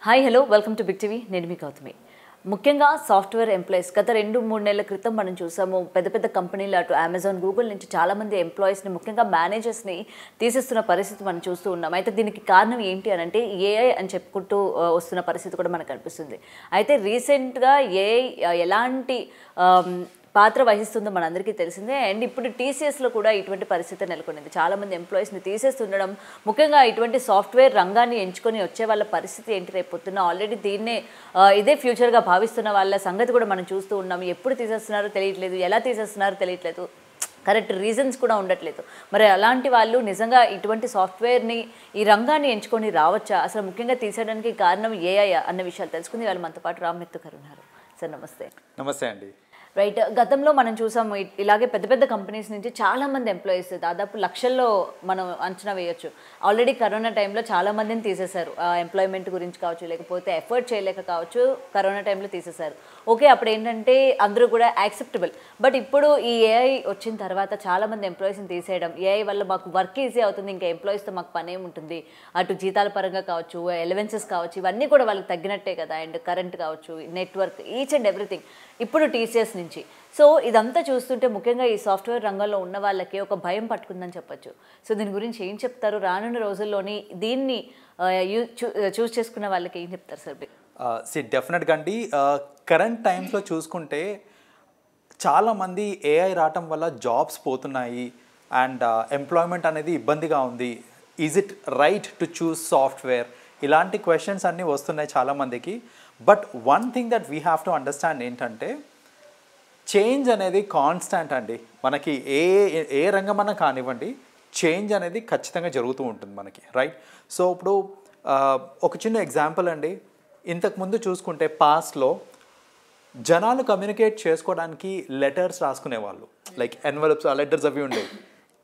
Hi hello welcome to Big TV. నేను మీ గౌతమి. ముఖ్యంగా సాఫ్ట్వేర్ ఎంప్లాయీస్ గత 2-3 నెలల క్రితం మనం చూసాము. పెద్ద పెద్ద కంపెనీలు అటు అమెజాన్, గూగుల్ నుంచి చాలామంది ఎంప్లాయీస్ని, ముఖ్యంగా మేనేజర్స్ని తీసేస్తున్న పరిస్థితి మనం చూస్తూ ఉన్నాం. అయితే దీనికి కారణం ఏంటి అని అంటే ఏఐ అని చెప్పుకుంటూ వస్తున్న పరిస్థితి కూడా మనకు కనిపిస్తుంది. అయితే రీసెంట్గా ఏఐ ఎలాంటి పాత్ర వహిస్తుందో మనందరికీ తెలిసిందే. అండ్ ఇప్పుడు టీసీఎస్లో కూడా ఇటువంటి పరిస్థితి నెలకొనింది. చాలామంది ఎంప్లాయీస్ని తీసేస్తుండడం, ముఖ్యంగా ఇటువంటి సాఫ్ట్వేర్ రంగాన్ని ఎంచుకొని వచ్చే వాళ్ళ పరిస్థితి ఏంటి రేపు పొద్దున్న ఆల్రెడీ దీన్నే ఇదే ఫ్యూచర్గా భావిస్తున్న వాళ్ళ సంగతి కూడా మనం చూస్తూ ఉన్నాం. ఎప్పుడు తీసేస్తున్నారో తెలియట్లేదు, ఎలా తీసేస్తున్నారో తెలియట్లేదు, కరెక్ట్ రీజన్స్ కూడా ఉండట్లేదు. మరి అలాంటి వాళ్ళు నిజంగా ఇటువంటి సాఫ్ట్వేర్ని, ఈ రంగాన్ని ఎంచుకొని రావచ్చా, అసలు ముఖ్యంగా తీసేయడానికి కారణం ఏఐ అన్న విషయాలు తెలుసుకుంది. వాళ్ళు మనతో పాటు రామ్ మిత్తు గారు ఉన్నారు. సార్ నమస్తే. నమస్తే అండి. రైట్, గతంలో మనం చూసాము ఇలాగే పెద్ద పెద్ద కంపెనీస్ నుంచి చాలామంది ఎంప్లాయీస్, దాదాపు లక్షల్లో మనం అంచనా వేయొచ్చు. ఆల్రెడీ కరోనా టైంలో చాలామందిని తీసేశారు. ఎంప్లాయ్మెంట్ గురించి కావచ్చు, లేకపోతే ఎఫర్ట్ చేయలేక కావచ్చు, కరోనా టైంలో తీసేశారు. ఓకే, అప్పుడు ఏంటంటే అందరూ కూడా యాక్సెప్టబుల్. బట్ ఇప్పుడు ఈ ఏఐ వచ్చిన తర్వాత చాలామంది ఎంప్లాయీస్ని తీసేయడం, ఏఐ వల్ల మాకు వర్క్ ఈజీ అవుతుంది, ఇంకా ఎంప్లాయీస్తో మాకు పని ఏముంటుంది, అటు జీతాల పరంగా కావచ్చు, ఎలవెన్సెస్ కావచ్చు, ఇవన్నీ కూడా వాళ్ళకి తగ్గినట్టే కదా. అండ్ కరెంట్ కావచ్చు, నెట్వర్క్, ఈచ్ అండ్ ఎవ్రీథింగ్ ఇప్పుడు టీసీఎస్ నుంచి. సో ఇదంతా చూస్తుంటే ముఖ్యంగా ఈ సాఫ్ట్వేర్ రంగంలో ఉన్న వాళ్ళకి ఒక భయం పట్టుకుందని చెప్పొచ్చు. సో దీని గురించి ఏం చెప్తారు? రానున్న రోజుల్లోని దీన్ని చూస్ చేసుకున్న వాళ్ళకి ఏం చెప్తారు సార్? డెఫినెట్గా అండి, కరెంట్ టైమ్స్లో చూసుకుంటే చాలామంది ఏఐ రావటం వల్ల జాబ్స్ పోతున్నాయి అండ్ ఎంప్లాయ్మెంట్ అనేది ఇబ్బందిగా ఉంది. Is it right to choose software? ఇలాంటి క్వశ్చన్స్ అన్నీ వస్తున్నాయి చాలామందికి. But one thing that we have to understand ఏంటంటే, చేంజ్ అనేది కాన్స్టాంట్ అండి. మనకి ఏ రంగమన్నా కానివ్వండి, చేంజ్ అనేది ఖచ్చితంగా జరుగుతూ ఉంటుంది మనకి, రైట్? సో ఇప్పుడు ఒక చిన్న ఎగ్జాంపుల్ అండి. ఇంతకుముందు చూసుకుంటే పాస్ట్లో జనాలు కమ్యూనికేట్ చేసుకోవడానికి లెటర్స్ రాసుకునేవాళ్ళు, లైక్ ఎన్వలప్స్, లెటర్స్ అవి ఉండేవి.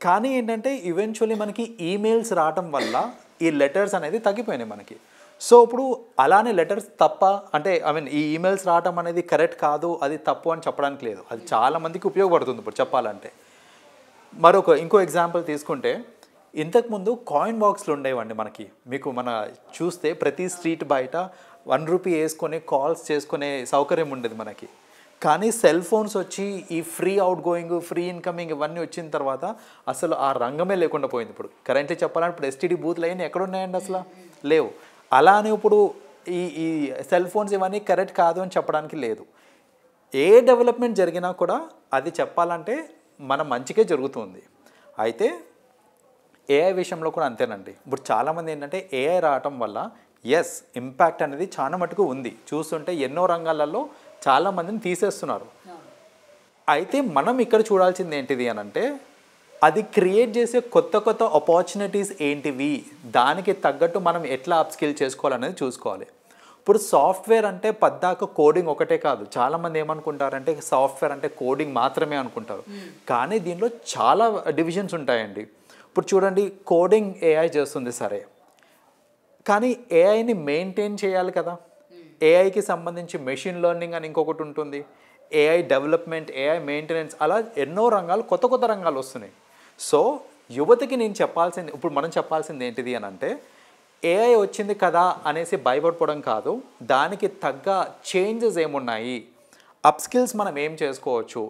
కానీ ఏంటంటే ఈవెన్చువల్లీ మనకి ఈమెయిల్స్ రావటం వల్ల ఈ లెటర్స్ అనేది తగ్గిపోయినాయి మనకి. సో ఇప్పుడు అలానే లెటర్స్ తప్ప అంటే ఈ ఈమెయిల్స్ రావటం అనేది కరెక్ట్ కాదు, అది తప్పు అని చెప్పడానికి లేదు. అది చాలామందికి ఉపయోగపడుతుంది ఇప్పుడు చెప్పాలంటే. ఇంకో ఎగ్జాంపుల్ తీసుకుంటే, ఇంతకుముందు కాయిన్ బాక్స్లు ఉండేవండి మనకి. మన చూస్తే ప్రతి స్ట్రీట్ బయట 1 రూపీ వేసుకొని కాల్స్ చేసుకునే సౌకర్యం ఉండేది మనకి. కానీ సెల్ ఫోన్స్ వచ్చి ఈ free out going, free incoming ఇవన్నీ వచ్చిన తర్వాత అసలు ఆ రంగమే లేకుండా పోయింది. ఇప్పుడు కరెంట్లీ చెప్పాలంటే ఇప్పుడు ఎస్టీడీ బూత్లు అయినా ఎక్కడున్నాయండి? అసలు లేవు. అలానే ఇప్పుడు ఈ సెల్ ఫోన్స్ ఇవన్నీ కరెక్ట్ కాదు అని చెప్పడానికి లేదు. ఏ డెవలప్మెంట్ జరిగినా కూడా అది చెప్పాలంటే మన మంచికే జరుగుతుంది. అయితే ఏఐ విషయంలో కూడా అంతేనండి. ఇప్పుడు చాలామంది ఏంటంటే ఏఐ రావటం వల్ల ఎస్ ఇంపాక్ట్ అనేది చాలా మటుకు ఉంది. చూస్తుంటే ఎన్నో రంగాలలో చాలామందిని తీసేస్తున్నారు. అయితే మనం ఇక్కడ చూడాల్సింది ఏంటిది అని అంటే, అది క్రియేట్ చేసే కొత్త కొత్త ఆపర్చునిటీస్ ఏంటివి, దానికి తగ్గట్టు మనం ఎట్లా అప్స్కిల్ చేసుకోవాలనేది చూసుకోవాలి. ఇప్పుడు సాఫ్ట్వేర్ అంటే పద్దాక కోడింగ్ ఒకటే కాదు. చాలామంది ఏమనుకుంటారంటే సాఫ్ట్వేర్ అంటే కోడింగ్ మాత్రమే అనుకుంటారు. కానీ దీనిలో చాలా డివిజన్స్ ఉంటాయండి. ఇప్పుడు చూడండి, కోడింగ్ ఏఐ చేస్తుంది సరే, కానీ ఏఐని మెయింటైన్ చేయాలి కదా. ఏఐకి సంబంధించి మెషిన్ లెర్నింగ్ అని ఇంకొకటి ఉంటుంది, ఏఐ డెవలప్మెంట్, ఏఐ మెయింటెనెన్స్, అలా ఎన్నో రంగాలు, కొత్త కొత్త రంగాలు వస్తున్నాయి. సో యువతకి మనం చెప్పాల్సింది ఏంటిది అని అంటే, ఏఐ వచ్చింది కదా అనేసి భయపడిపోవడం కాదు, దానికి తగ్గ చేంజెస్ ఏమున్నాయి, అప్స్కిల్స్ మనం ఏం చేసుకోవచ్చు,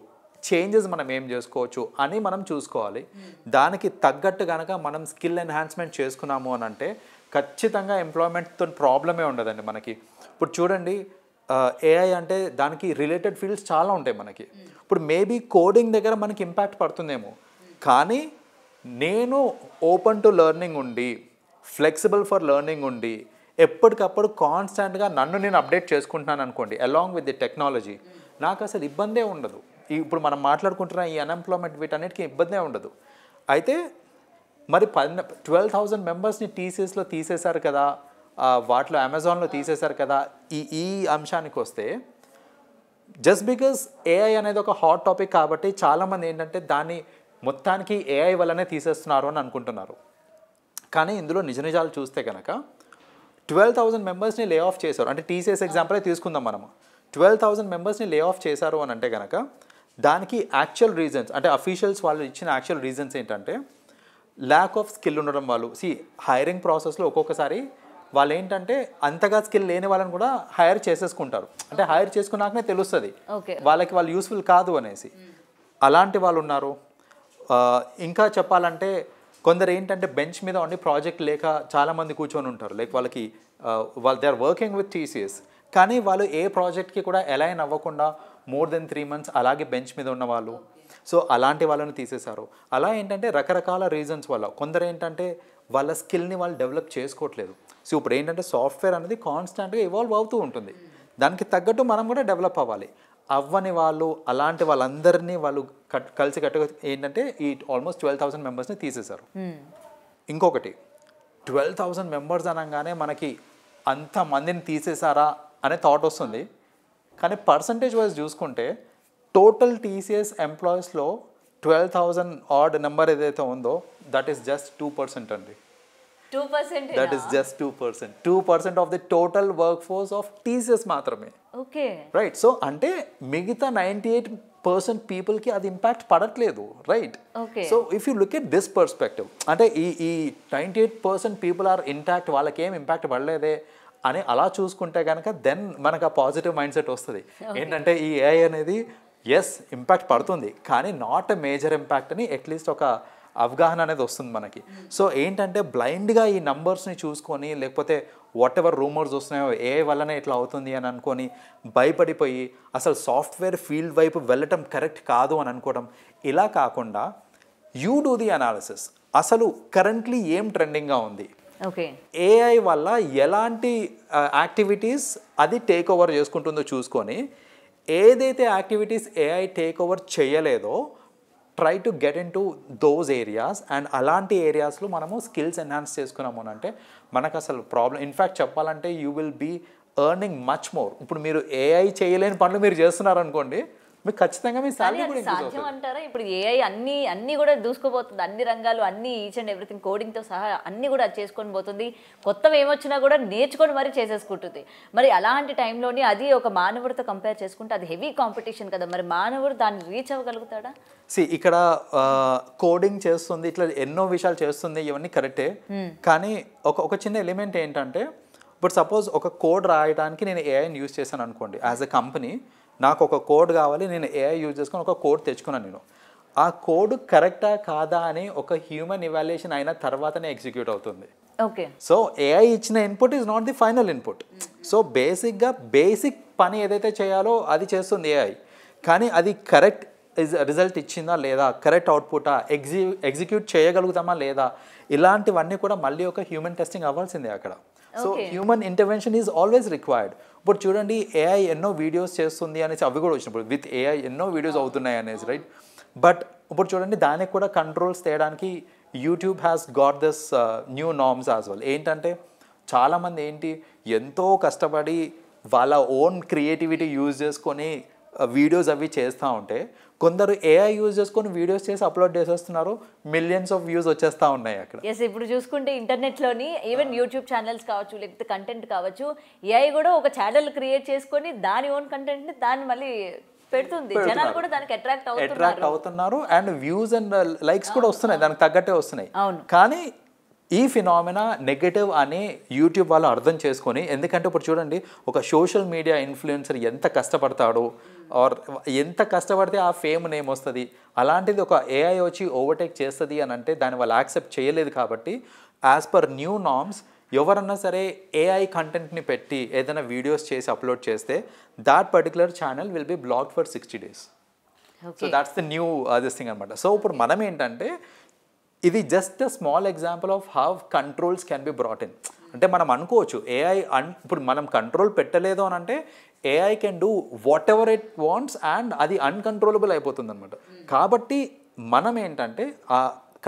చేంజెస్ మనం ఏం చేసుకోవచ్చు అని మనం చూసుకోవాలి. దానికి తగ్గట్టు కనుక మనం స్కిల్ ఎన్హాన్స్మెంట్ చేసుకున్నాము అని అంటే ఖచ్చితంగా ఎంప్లాయ్మెంట్తో ప్రాబ్లమే ఉండదండి మనకి. ఇప్పుడు చూడండి, ఏఐ అంటే దానికి రిలేటెడ్ ఫీల్డ్స్ చాలా ఉంటాయి మనకి. ఇప్పుడు మేబీ కోడింగ్ దగ్గర మనకి ఇంపాక్ట్ పడుతుందేమో, కానీ నేను ఓపెన్ టు లెర్నింగ్ ఉండి, ఫ్లెక్సిబుల్ ఫర్ లెర్నింగ్ ఉండి, ఎప్పటికప్పుడు కాన్స్టాంట్గా నన్ను నేను అప్డేట్ చేసుకుంటున్నాను అనుకోండి, అలాంగ్ విత్ ది టెక్నాలజీ, నాకు అసలు ఇబ్బందే ఉండదు. ఇప్పుడు మనం మాట్లాడుకుంటున్న ఈ అన్ఎంప్లాయ్మెంట్ వీటన్నిటికీ ఇబ్బందే ఉండదు. అయితే మరి 12,000 మెంబర్స్ని టీసీఎస్లో తీసేశారు కదా, వాటిలో అమెజాన్లో తీసేశారు కదా. ఈ అంశానికి వస్తే, జస్ట్ బికాజ్ ఏఐ అనేది ఒక హాట్ టాపిక్ కాబట్టి చాలామంది ఏంటంటే దాన్ని మొత్తానికి ఏఐ వల్లనే తీసేస్తున్నారు అని అనుకుంటున్నారు. కానీ ఇందులో నిజాలు చూస్తే కనుక 12,000 మెంబర్స్ని లే ఆఫ్ చేశారు. అంటే టీసీఎస్ ఎగ్జాంపులే తీసుకుందాం మనము. 12,000 మెంబర్స్ని లే ఆఫ్ చేశారు అని అంటే కనుక దానికి యాక్చువల్ రీజన్స్, అంటే అఫీషియల్స్ వాళ్ళు ఇచ్చిన యాక్చువల్ రీజన్స్ ఏంటంటే, ల్యాక్ ఆఫ్ స్కిల్ ఉండడం. వాళ్ళు హైరింగ్ ప్రాసెస్లో ఒక్కొక్కసారి వాళ్ళు ఏంటంటే అంతగా స్కిల్ లేని వాళ్ళని కూడా హైర్ చేసేసుకుంటారు. అంటే హైర్ చేసుకున్నాకనే తెలుస్తుంది వాళ్ళకి వాళ్ళు యూస్ఫుల్ కాదు అనేసి. అలాంటి వాళ్ళు ఉన్నారు. ఇంకా చెప్పాలంటే కొందరు ఏంటంటే బెంచ్ మీద ఉండి ప్రాజెక్ట్ లేక చాలామంది కూర్చొని ఉంటారు. లైక్ వాళ్ళకి వాళ్ళు they are working with TCS, కానీ వాళ్ళు ఏ ప్రాజెక్ట్కి కూడా అలైన్ అవ్వకుండా మోర్ దెన్ 3 months అలాగే బెంచ్ మీద ఉన్న వాళ్ళు. సో అలాంటి వాళ్ళని తీసేశారు. అలా ఏంటంటే రకరకాల రీజన్స్ వల్ల కొందరు ఏంటంటే వాళ్ళ స్కిల్ని వాళ్ళు డెవలప్ చేసుకోవట్లేదు. సో ఇప్పుడు ఏంటంటే సాఫ్ట్వేర్ అనేది కాన్స్టెంట్గా ఇవాల్వ్ అవుతూ ఉంటుంది. దానికి తగ్గట్టు మనం కూడా డెవలప్ అవ్వాలి. అవ్వని వాళ్ళు అలాంటి వాళ్ళందరినీ వాళ్ళు కలిసి కట్టుగా ఏంటంటే ఈ ఆల్మోస్ట్ 12,000 మెంబర్స్ని తీసేశారు. ఇంకొకటి 12,000 మెంబర్స్ అనగానే మనకి అంతమందిని తీసేశారా అనే థాట్ వస్తుంది. కానీ పర్సంటేజ్ వైజ్ చూసుకుంటే టోటల్ TCS ఎంప్లాయీస్లో 12,000 ఆడ్ నెంబర్ ఏదైతే ఉందో దట్ ఈస్ జస్ట్ 2% అండి. 2%? That is just 2%. 2% of the total work force of TCS మాత్రమే. Okay, right. సో అంటే మిగతా 98% పీపుల్కి అది ఇంపాక్ట్ పడట్లేదు. Right. So if you look at this perspective, అంటే ఈ 98% పీపుల్ ఆర్ ఇంటాక్ట్, వాళ్ళకి ఏం ఇంపాక్ట్ పడలేదే అని అలా చూసుకుంటే కనుక దెన్ మనకు ఆ పాజిటివ్ మైండ్ సెట్ వస్తుంది. ఏంటంటే ఈ AI అనేది ఎస్ ఇంపాక్ట్ పడుతుంది, కానీ నాట్ ఎ మేజర్ ఇంపాక్ట్ అని అట్లీస్ట్ ఒక అవగాహన అనేది వస్తుంది మనకి. సో ఏంటంటే బ్లైండ్గా ఈ నంబర్స్ని చూసుకొని లేకపోతే వాట్ ఎవర్ రూమర్స్ వస్తున్నాయో AI వల్లనే ఇట్లా అవుతుంది అని అనుకొని భయపడిపోయి అసలు సాఫ్ట్వేర్ ఫీల్డ్ వైపు వెళ్ళటం కరెక్ట్ కాదు అని అనుకోవడం, ఇలా కాకుండా యూ డూ ది అనాలిసిస్. అసలు కరెంట్లీ ఏం ట్రెండింగ్గా ఉంది, AI వల్ల ఎలాంటి యాక్టివిటీస్ అది టేక్ ఓవర్ చేసుకుంటుందో చూసుకొని ఏదైతే యాక్టివిటీస్ AI టేక్ ఓవర్ చేయలేదో try to get into those areas. And అలాంటి ఏరియాస్లో మనము స్కిల్స్ ఎన్హాన్స్ చేసుకున్నాము అని అంటే మనకు అసలు ప్రాబ్లం, ఇన్ఫ్యాక్ట్ చెప్పాలంటే you will be earning much more. ఇప్పుడు మీరు AI చేయలేని పనులు మీరు చేస్తున్నారు అనుకోండి, మీకు ఖచ్చితంగా మీ సాలరీ కూడా ఇంక్రీజ్ అవుతుంది. అంటారా? ఇప్పుడు AI అన్ని కూడా దూసుకుపోతుంది, అన్ని రంగాలు, అన్ని ఈచ్ అండ్ ఎవ్రీథింగ్ కోడింగ్తో సహా అన్ని కూడా చేసుకొని పోతుంది. కొత్తవి ఏమొచ్చినా కూడా నేర్చుకొని మరీ చేసేసుకుంటుంది. మరి అలాంటి టైంలోని అది ఒక మానవుడితో కంపేర్ చేసుకుంటే అది హెవీ కాంపిటీషన్ కదా, మరి మానవుడు దాన్ని రీచ్ అవ్వగలుగుతాడా? ఇక్కడ కోడింగ్ చేస్తుంది, ఇట్లా ఎన్నో విషయాలు చేస్తుంది, ఇవన్నీ కరెక్టే. కానీ ఒక చిన్న ఎలిమెంట్ ఏంటంటే ఇప్పుడు సపోజ్ ఒక కోడ్ రాయడానికి నేను AIని యూజ్ చేశాను అనుకోండి. యాజ్ ఎ కంపెనీ నాకు ఒక కోడ్ కావాలి, నేను AI యూజ్ చేసుకొని ఒక కోడ్ తెచ్చుకున్నాను. నేను ఆ కోడ్ కరెక్టా కాదా అని ఒక హ్యూమన్ ఇవాల్యుయేషన్ అయిన తర్వాతనే ఎగ్జిక్యూట్ అవుతుంది. ఓకే. సో AI ఇచ్చిన input is not the final input. So basic పని ఏదైతే చేయాలో అది చేస్తుంది AI, కానీ అది కరెక్ట్ రిజల్ట్ ఇచ్చిందా లేదా, కరెక్ట్ అవుట్పుటా, ఎగ్జిక్యూట్ చేయగలుగుతామా లేదా, ఇలాంటివన్నీ కూడా మళ్ళీ ఒక హ్యూమన్ టెస్టింగ్ అవ్వాల్సిందే అక్కడ. So human intervention is always required. ఇప్పుడు చూడండి AI ఎన్నో వీడియోస్ చేస్తుంది అనేసి అవి కూడా వచ్చినప్పుడు విత్ AI ఎన్నో వీడియోస్ అవుతున్నాయి అనేసి, రైట్. బట్ ఇప్పుడు చూడండి దానికి కూడా కంట్రోల్స్ తేయడానికి YouTube has got this new norms as well. ఏంటంటే చాలామంది ఎంతో కష్టపడి వాళ్ళ ఓన్ క్రియేటివిటీ యూజ్ చేసుకొని వీడియోస్ అవి చేస్తూ ఉంటే కొందరు AI యూజ్ చేసుకొని వీడియోస్ చేసి అప్లోడ్ చేసేస్తున్నారు, మిలియన్స్ ఆఫ్ వ్యూస్ వచ్చేస్తూ ఉన్నాయి అక్కడ. ఇప్పుడు చూసుకుంటే ఇంటర్నెట్లోని ఈవెన్ యూట్యూబ్ ఛానల్స్ కావచ్చు, లేకపోతే కంటెంట్ కావచ్చు, AI కూడా ఒక ఛానల్ క్రియేట్ చేసుకొని దాని ఓన్ కంటెంట్ని దాన్ని మళ్ళీ పెడుతుంది, జనాలు కూడా దానికి అట్రాక్ట్ అవుతున్నారు. అండ్ వ్యూస్ అండ్ లైక్స్ కూడా వస్తున్నాయి, దానికి తగ్గట్టే వస్తున్నాయి. కానీ ఈ ఫినామినా నెగటివ్ అని యూట్యూబ్ వాళ్ళు అర్థం చేసుకొని, ఎందుకంటే ఇప్పుడు చూడండి ఒక సోషల్ మీడియా ఇన్ఫ్లుయెన్సర్ ఎంత కష్టపడతాడో ఆర్ ఎంత కష్టపడితే ఆ ఫేమ్ నేమ్ వస్తుంది, అలాంటిది ఒక AI వచ్చి ఓవర్టేక్ చేస్తుంది అని అంటే దాన్ని వాళ్ళు యాక్సెప్ట్ చేయలేదు. కాబట్టి యాజ్ పర్ న్యూ నార్మ్స్ ఎవరన్నా సరే AI కంటెంట్ని పెట్టి ఏదైనా వీడియోస్ చేసి అప్లోడ్ చేస్తే that particular channel will be blocked for 60 days. So that's the new this thing అనమాట. సో ఇప్పుడు మనం ఏంటంటే ఇది just a small example of how controls can be brought in. అంటే మనం అనుకోవచ్చు AI ఇప్పుడు మనం కంట్రోల్ పెట్టలేదు అని అంటే AI can do what ever it wants and అది అన్కంట్రోలబుల్ అయిపోతుంది అనమాట. కాబట్టి మనం ఏంటంటే ఆ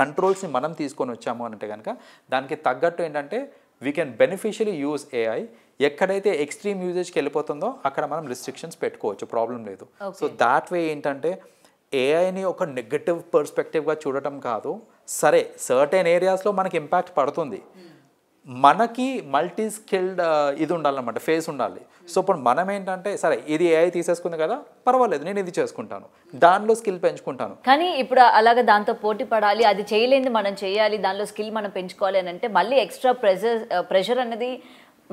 కంట్రోల్స్ని మనం తీసుకొని వచ్చాము అంటే కనుక దానికి తగ్గట్టు ఏంటంటే వీ కెన్ బెనిఫిషియలీ యూజ్ AI. ఎక్కడైతే ఎక్స్ట్రీమ్ యూజేజ్కి వెళ్ళిపోతుందో అక్కడ మనం రిస్ట్రిక్షన్స్ పెట్టుకోవచ్చు, ప్రాబ్లం లేదు. సో దాట్ వే ఏంటంటే AIని ఒక నెగటివ్ పర్స్పెక్టివ్గా చూడటం కాదు. సరే సర్టెన్ ఏరియాస్లో మనకి ఇంపాక్ట్ పడుతుంది, మనకి మల్టీ స్కిల్డ్ ఇది ఉండాలన్నమాట, ఫేస్ ఉండాలి. సో ఇప్పుడు మనం ఏంటంటే సరే ఇది ఏఐ తీసేసుకుంది కదా పర్వాలేదు నేను ఇది చేసుకుంటాను, దానిలో స్కిల్ పెంచుకుంటాను. కానీ ఇప్పుడు అలాగే దాంతో పోటీ పడాలి, అది చేయలేనిది మనం చేయాలి, దానిలో స్కిల్ మనం పెంచుకోవాలి అని అంటే మళ్ళీ ఎక్స్ట్రా ప్రెషర్ అనేది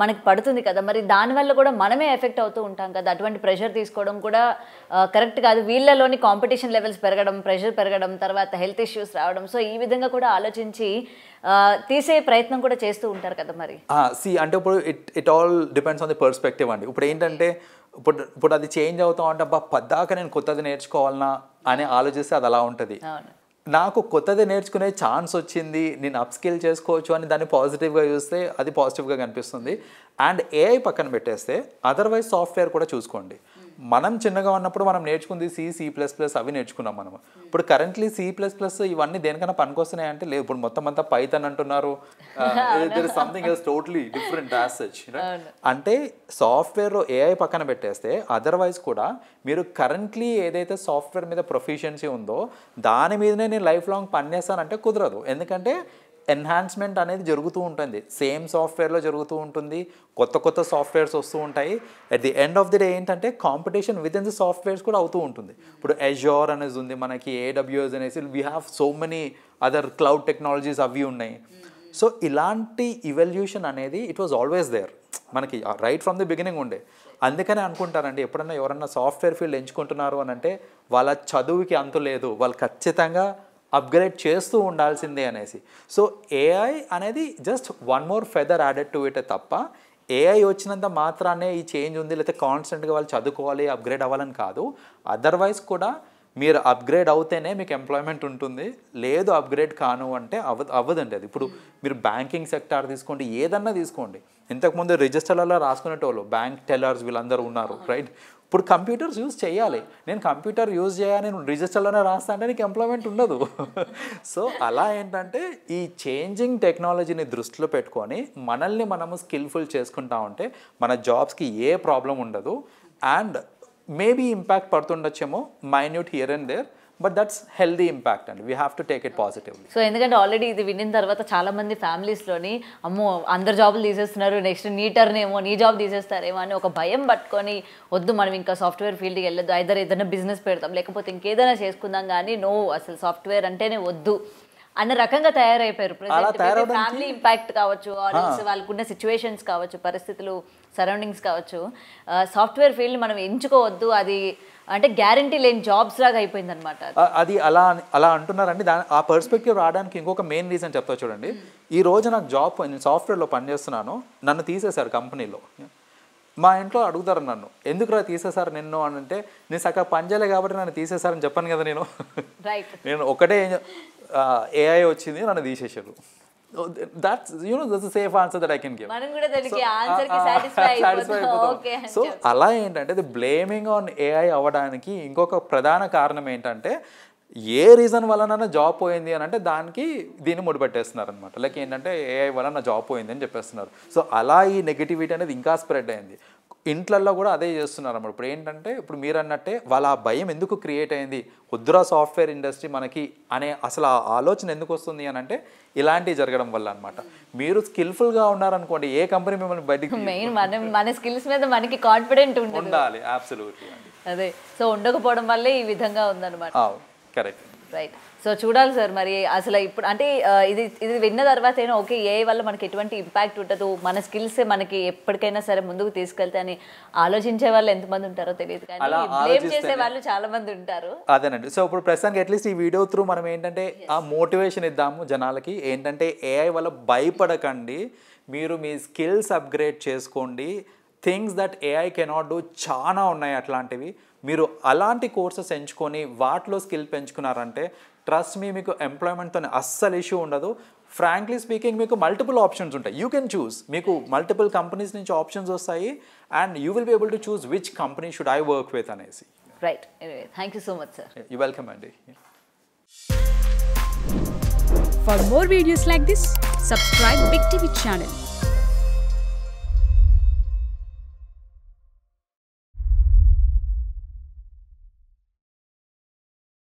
మనకి పడుతుంది కదా. మరి దానివల్ల కూడా మనమే ఎఫెక్ట్ అవుతూ ఉంటాం కదా. అటువంటి ప్రెషర్ తీసుకోవడం కూడా కరెక్ట్ కాదు. వీళ్ళలోని కాంపిటీషన్ లెవెల్స్ పెరగడం, ప్రెషర్ పెరగడం, తర్వాత హెల్త్ ఇష్యూస్ రావడం, సో ఈ విధంగా కూడా ఆలోచించి తీసే ప్రయత్నం కూడా చేస్తూ ఉంటారు కదా. మరి అంటే ఇప్పుడు it all depends on the perspective అండి. ఇప్పుడు ఏంటంటే ఇప్పుడు అది చేంజ్ అవుతాం అంటే అబ్బా పద్దాక నేను కొత్తది నేర్చుకోవాలన్నా అని ఆలోచిస్తే అది అలా ఉంటుంది. నాకు కొత్తది నేర్చుకునే ఛాన్స్ వచ్చింది, నేను అప్ స్కిల్ చేసుకోవచ్చు అని దాన్ని పాజిటివ్గా చూస్తే అది పాజిటివ్గా కనిపిస్తుంది. అండ్ ఏఐ పక్కన పెట్టేస్తే అదర్వైజ్ సాఫ్ట్వేర్ కూడా చూసుకోండి. మనం చిన్నగా ఉన్నప్పుడు మనం నేర్చుకుంది C++ అవి నేర్చుకున్నాం మనం. ఇప్పుడు కరెంట్లీ C++ ఇవన్నీ దేనికైనా పనికొస్తున్నాయి అంటే లేదు. ఇప్పుడు మొత్తం అంతా పైథాన్ అంటున్నారు. There is something else totally different as such. అంటే సాఫ్ట్వేర్లో ఏఐ పక్కన పెట్టేస్తే అదర్వైజ్ కూడా మీరు కరెంట్లీ ఏదైతే సాఫ్ట్వేర్ మీద ప్రొఫిషియన్సీ ఉందో దాని మీదనే నేను లైఫ్ లాంగ్ పనిచేస్తానంటే కుదరదు. ఎందుకంటే ఎన్హాన్స్మెంట్ అనేది జరుగుతూ ఉంటుంది, సేమ్ సాఫ్ట్వేర్లో జరుగుతూ ఉంటుంది, కొత్త సాఫ్ట్వేర్స్ వస్తూ ఉంటాయి. At the end of the day ఏంటంటే competition within the softwares కూడా అవుతూ ఉంటుంది. ఇప్పుడు అజూర్ అనేది ఉంది మనకి, AWS అనేసి, we have so many other cloud technologies అవి ఉన్నాయి. సో ఇలాంటి ఇవల్యూషన్ అనేది ఇట్ వాజ్ ఆల్వేస్ దేర్ మనకి రైట్ ఫ్రమ్ ది బిగినింగ్ ఉండే. అందుకనే అనుకుంటారండి ఎప్పుడన్నా ఎవరన్నా సాఫ్ట్వేర్ ఫీల్డ్ ఎంచుకుంటున్నారు అని అంటే వాళ్ళ చదువుకి అంతు లేదు, వాళ్ళు ఖచ్చితంగా అప్గ్రేడ్ చేస్తూ ఉండాల్సిందే అనేసి. సో ఏఐ అనేది just one more feather added to it తప్ప ఏఐ వచ్చినంత మాత్రానే ఈ చేంజ్ ఉంది లేకపోతే కాన్స్టెంట్గా వాళ్ళు చదువుకోవాలి అప్గ్రేడ్ అవ్వాలని కాదు. అదర్వైజ్ కూడా మీరు అప్గ్రేడ్ అవుతేనే మీకు ఎంప్లాయ్మెంట్ ఉంటుంది, లేదు అప్గ్రేడ్ కాను అంటే అవ్వదండి అది. ఇప్పుడు మీరు బ్యాంకింగ్ సెక్టార్ తీసుకోండి, ఏదన్నా తీసుకోండి, ఇంతకుముందు రిజిస్టర్లలో రాసుకునేటోళ్ళు బ్యాంక్ టెల్లర్స్ వీళ్ళందరూ ఉన్నారు రైట్. ఇప్పుడు కంప్యూటర్స్ యూజ్ చేయాలి, నేను కంప్యూటర్ యూజ్ చేయాలి, నేను రిజిస్టర్లోనే రాస్తా అంటే నీకు ఎంప్లాయ్మెంట్ ఉండదు. సో అలా ఏంటంటే ఈ చేంజింగ్ టెక్నాలజీని దృష్టిలో పెట్టుకొని మనల్ని మనము స్కిల్ఫుల్ చేసుకుంటా ఉంటే మన జాబ్స్కి ఏ ప్రాబ్లం ఉండదు. అండ్ మేబీ ఇంపాక్ట్ పడుతుండొచ్చేమో minute here and there, but that's healthy impact and we have to take it positively. So ఎందుకంటే ఆల్రెడీ ఇది విన్న తర్వాత చాలా మంది ఫ్యామిలీస్లోని అమ్మో అందరు జాబులు తీసేస్తున్నారు, నెక్స్ట్ నీటర్నేమో నీ జాబ్ తీసేస్తారేమో అని ఒక భయం పట్టుకొని వద్దు మనం ఇంకా సాఫ్ట్వేర్ ఫీల్డ్కి వెళ్ళొద్దు, ఏదైనా బిజినెస్ పెడతాం లేకపోతే ఇంకేదైనా చేసుకుందాం కానీ నో అసలు సాఫ్ట్వేర్ అంటేనే వద్దు అన్న రకంగా తయారైపోయారు. ఫ్యామిలీ ఇంపాక్ట్ కావచ్చు, వాళ్ళకున్న సిచ్యువేషన్స్ కావచ్చు, పరిస్థితులు సరౌండింగ్స్ కావచ్చు, సాఫ్ట్వేర్ ఫీల్డ్ మనం ఎంచుకోవద్దు, అది అంటే గ్యారంటీ లేని జాబ్స్ లాగా అయిపోయింది అనమాట. అది అలా అంటున్నారండి. ఆ పర్స్పెక్టివ్ రావడానికి ఇంకొక మెయిన్ రీజన్ చెప్తా చూడండి. ఈ రోజు నాకు జాబ్, నేను సాఫ్ట్వేర్లో పనిచేస్తున్నాను, నన్ను తీసేశారు కంపెనీలో. మా ఇంట్లో అడుగుతారు నన్ను ఎందుకురా తీసేశారు నిన్ను అని అంటే, నేను సగం పని చేయలే కాబట్టి నన్ను తీసేశారని చెప్పాను కదా నేను. నేను ఒకటే ఏఐ వచ్చింది నన్ను తీసేశారు. That's that's a safe answer that I can give. మనం కూడా దానికి ఆన్సర్ కి సాటిస్ఫై అయిపోతాం. ఓకే. సో అలా ఏంటంటే ది బ్లేమింగ్ ఆన్ ఏఐ అవ్వడానికి ఇంకొక ప్రధాన కారణం ఏంటంటే ఏ రీజన్ వలన జాబ్ పోయింది అని అంటే దానికి దీన్ని ముడిపెట్టేస్తున్నారు అనమాట. లైక్ ఏంటంటే ఏఐ వల్ల నా జాబ్ పోయింది అని చెప్పేస్తున్నారు. సో అలా ఈ నెగిటివిటీ అనేది ఇంకా స్ప్రెడ్ అయింది. ఇంట్లల్లో కూడా అదే చేస్తున్నారు అన్నమాట. ఇప్పుడు ఏంటంటే ఇప్పుడు మీరు అన్నట్టే వాళ్ళ ఆ భయం ఎందుకు క్రియేట్ అయింది, వద్దురా సాఫ్ట్వేర్ ఇండస్ట్రీ మనకి అనే అసలు ఆ ఆలోచన ఎందుకు వస్తుంది అని అంటే ఇలాంటివి జరగడం వల్ల అనమాట. మీరు స్కిల్ఫుల్గా ఉన్నారనుకోండి, ఏ కంపెనీ మిమ్మల్ని బయటికి, మెయిన్ మన స్కిల్స్ మీద మనకి కాన్ఫిడెంట్ ఉండాలి. అబ్సల్యూట్లీ అదే. సో ఉండకపోవడం వల్లే ఈ విధంగా ఉందన్నమాట. Correct, right. సో చూడాలి సార్ మరి అసలు ఇప్పుడు అంటే ఇది విన్న తర్వాత ఏమో ఓకే ఏఐ వల్ల మనకి ఎటువంటి ఇంపాక్ట్ ఉండదు, మన స్కిల్సే మనకి ఎప్పటికైనా సరే ముందుకు తీసుకెళ్తే అని ఆలోచించే వాళ్ళు ఎంతమంది ఉంటారో తెలియదు, కానీ బ్లేమ్ చేసే వాళ్ళు చాలా మంది ఉంటారు. అదేనండి. సో ఇప్పుడు ప్రస్తుతానికి అట్లీస్ట్ ఈ వీడియో త్రూ మనం ఏంటంటే ఆ మోటివేషన్ ఇద్దాము జనాలకి. ఏంటంటే ఏఐ వల్ల భయపడకండి, మీరు మీ స్కిల్స్ అప్గ్రేడ్ చేసుకోండి. Things that AI cannot do చాలా ఉన్నాయి అట్లాంటివి. మీరు అలాంటి కోర్సెస్ ఎంచుకొని వాటిలో స్కిల్ పెంచుకున్నారంటే ట్రస్ట్ మీ, మీకు ఎంప్లాయ్మెంట్తో అస్సలు ఇష్యూ ఉండదు. ఫ్రాంక్లీ స్పీకింగ్ మీకు మల్టిపుల్ ఆప్షన్స్ ఉంటాయి, యూ కెన్ చూస్. మీకు మల్టిపుల్ కంపెనీస్ నుంచి ఆప్షన్స్ వస్తాయి and you will be able to choose which company should I work with అనేసి. Right. Thank you so much sir. You welcome అండి. For more videos like this, subscribe Big TV channel.